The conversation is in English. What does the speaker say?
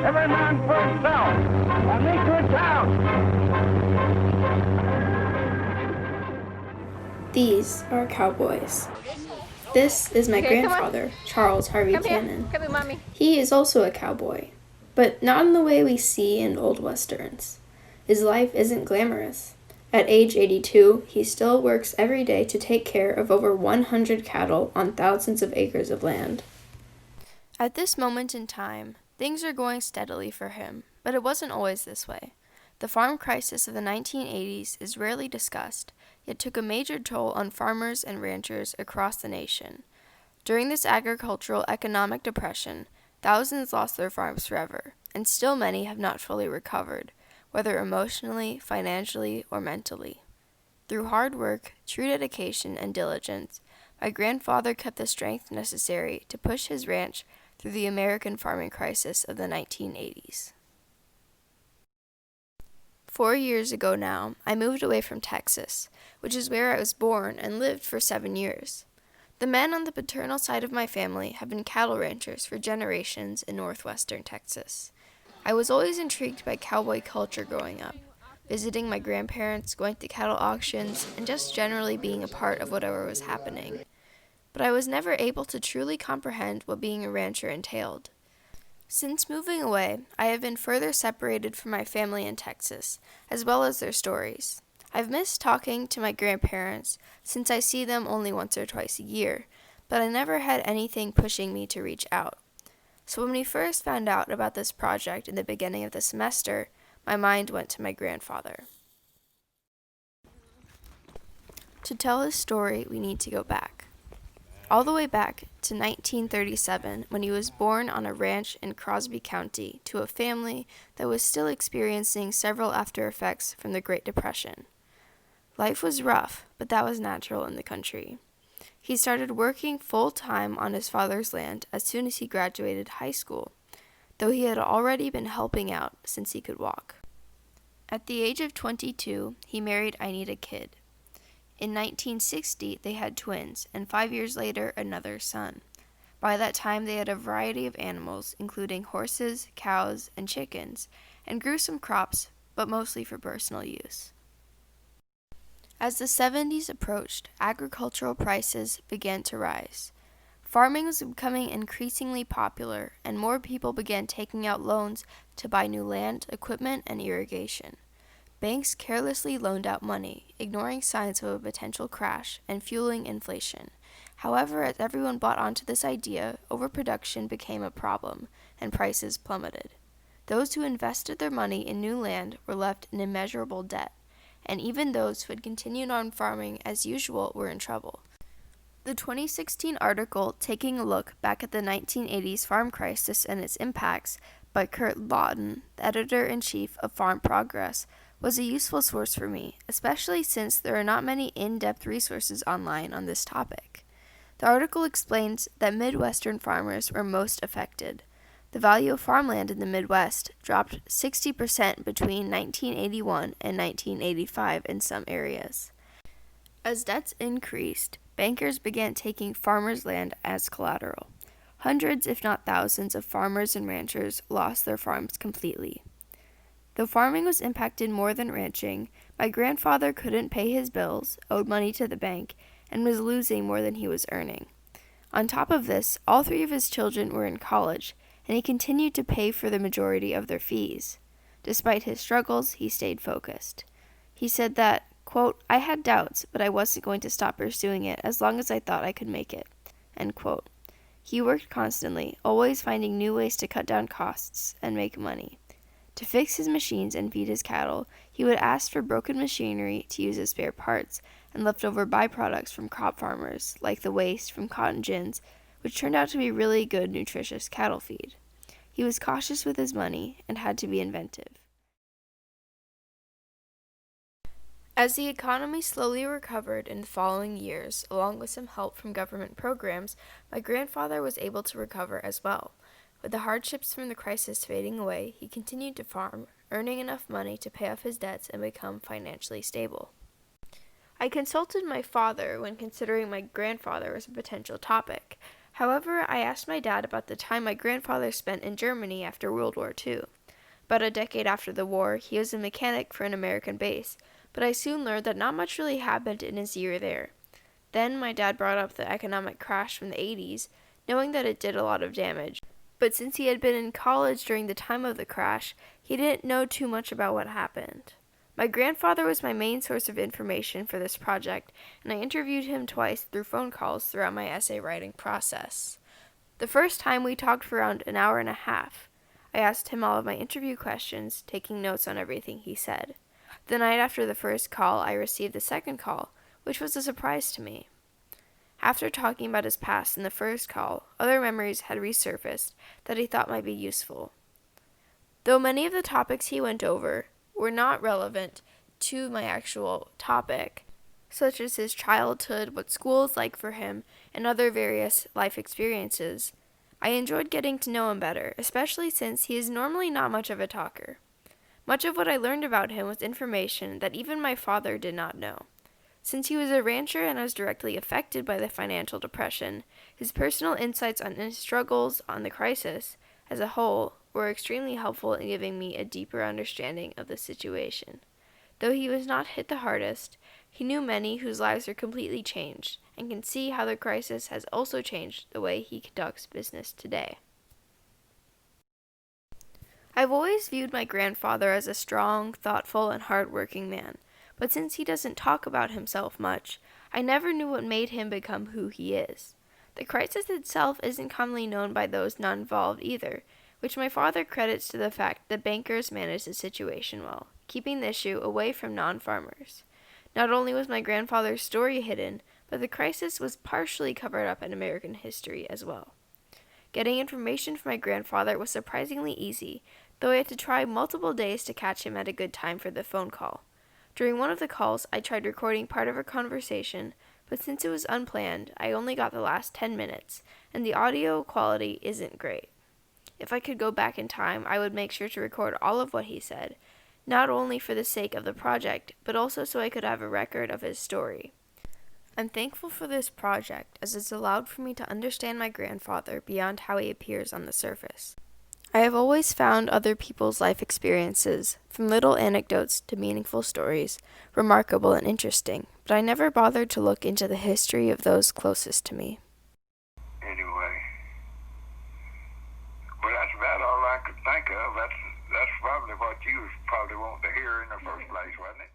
Every man for himself. And make good town. These are cowboys. This is my grandfather, Charles Harvey Cannon. Come here, Mommy. He is also a cowboy, but not in the way we see in old westerns. His life isn't glamorous. At age 82, he still works every day to take care of over 100 cattle on thousands of acres of land. At this moment in time, things are going steadily for him, but it wasn't always this way. The farm crisis of the 1980s is rarely discussed, yet took a major toll on farmers and ranchers across the nation. During this agricultural economic depression, thousands lost their farms forever, and still many have not fully recovered, whether emotionally, financially, or mentally. Through hard work, true dedication, and diligence, my grandfather kept the strength necessary to push his ranch through the American farming crisis of the 1980s. 4 years ago now, I moved away from Texas, which is where I was born and lived for 7 years. The men on the paternal side of my family have been cattle ranchers for generations in northwestern Texas. I was always intrigued by cowboy culture growing up, visiting my grandparents, going to cattle auctions, and just generally being a part of whatever was happening. But I was never able to truly comprehend what being a rancher entailed. Since moving away, I have been further separated from my family in Texas, as well as their stories. I've missed talking to my grandparents, since I see them only once or twice a year, but I never had anything pushing me to reach out. So when we first found out about this project in the beginning of the semester, my mind went to my grandfather. To tell his story, we need to go back. All the way back to 1937, when he was born on a ranch in Crosby County to a family that was still experiencing several after effects from the Great Depression. Life was rough, but that was natural in the country. He started working full-time on his father's land as soon as he graduated high school, though he had already been helping out since he could walk. At the age of 22, he married Ineta Kidd. In 1960, they had twins, and 5 years later, another son. By that time, they had a variety of animals, including horses, cows, and chickens, and grew some crops, but mostly for personal use. As the 70s approached, agricultural prices began to rise. Farming was becoming increasingly popular, and more people began taking out loans to buy new land, equipment, and irrigation. Banks carelessly loaned out money, ignoring signs of a potential crash and fueling inflation. However, as everyone bought onto this idea, overproduction became a problem, and prices plummeted. Those who invested their money in new land were left in immeasurable debt, and even those who had continued on farming as usual were in trouble. The 2016 article, Taking a Look Back at the 1980s Farm Crisis and Its Impacts, by Kurt Lawton, the editor-in-chief of Farm Progress, was a useful source for me, especially since there are not many in-depth resources online on this topic. The article explains that Midwestern farmers were most affected. The value of farmland in the Midwest dropped 60% between 1981 and 1985 in some areas. As debts increased, bankers began taking farmers' land as collateral. Hundreds, if not thousands, of farmers and ranchers lost their farms completely. Though farming was impacted more than ranching, my grandfather couldn't pay his bills, owed money to the bank, and was losing more than he was earning. On top of this, all 3 of his children were in college, and he continued to pay for the majority of their fees. Despite his struggles, he stayed focused. He said that, quote, "I had doubts, but I wasn't going to stop pursuing it as long as I thought I could make it," end quote. He worked constantly, always finding new ways to cut down costs and make money. To fix his machines and feed his cattle, he would ask for broken machinery to use as spare parts and leftover byproducts from crop farmers, like the waste from cotton gins, which turned out to be really good, nutritious cattle feed. He was cautious with his money and had to be inventive. As the economy slowly recovered in the following years, along with some help from government programs, my grandfather was able to recover as well. With the hardships from the crisis fading away, he continued to farm, earning enough money to pay off his debts and become financially stable. I consulted my father when considering my grandfather as a potential topic. However, I asked my dad about the time my grandfather spent in Germany after World War II. About a decade after the war, he was a mechanic for an American base, but I soon learned that not much really happened in his year there. Then my dad brought up the economic crash from the 80s, knowing that it did a lot of damage. But since he had been in college during the time of the crash, he didn't know too much about what happened. My grandfather was my main source of information for this project, and I interviewed him twice through phone calls throughout my essay writing process. The first time we talked for around an hour and a half. I asked him all of my interview questions, taking notes on everything he said. The night after the first call, I received the second call, which was a surprise to me. After talking about his past in the first call, other memories had resurfaced that he thought might be useful. Though many of the topics he went over were not relevant to my actual topic, such as his childhood, what school is like for him, and other various life experiences, I enjoyed getting to know him better, especially since he is normally not much of a talker. Much of what I learned about him was information that even my father did not know. Since he was a rancher and was directly affected by the financial depression, his personal insights on his struggles on the crisis as a whole were extremely helpful in giving me a deeper understanding of the situation. Though he was not hit the hardest, he knew many whose lives are completely changed and can see how the crisis has also changed the way he conducts business today. I've always viewed my grandfather as a strong, thoughtful, and hard-working man, but since he doesn't talk about himself much, I never knew what made him become who he is. The crisis itself isn't commonly known by those not involved either, which my father credits to the fact that bankers managed the situation well, keeping the issue away from non-farmers. Not only was my grandfather's story hidden, but the crisis was partially covered up in American history as well. Getting information from my grandfather was surprisingly easy, though I had to try multiple days to catch him at a good time for the phone call. During one of the calls, I tried recording part of our conversation, but since it was unplanned, I only got the last 10 minutes, and the audio quality isn't great. If I could go back in time, I would make sure to record all of what he said, not only for the sake of the project, but also so I could have a record of his story. I'm thankful for this project, as it's allowed for me to understand my grandfather beyond how he appears on the surface. I have always found other people's life experiences, from little anecdotes to meaningful stories, remarkable and interesting, but I never bothered to look into the history of those closest to me. Anyway, well, that's about all I could think of. That's probably what you was probably wanting to hear in the first place, wasn't it?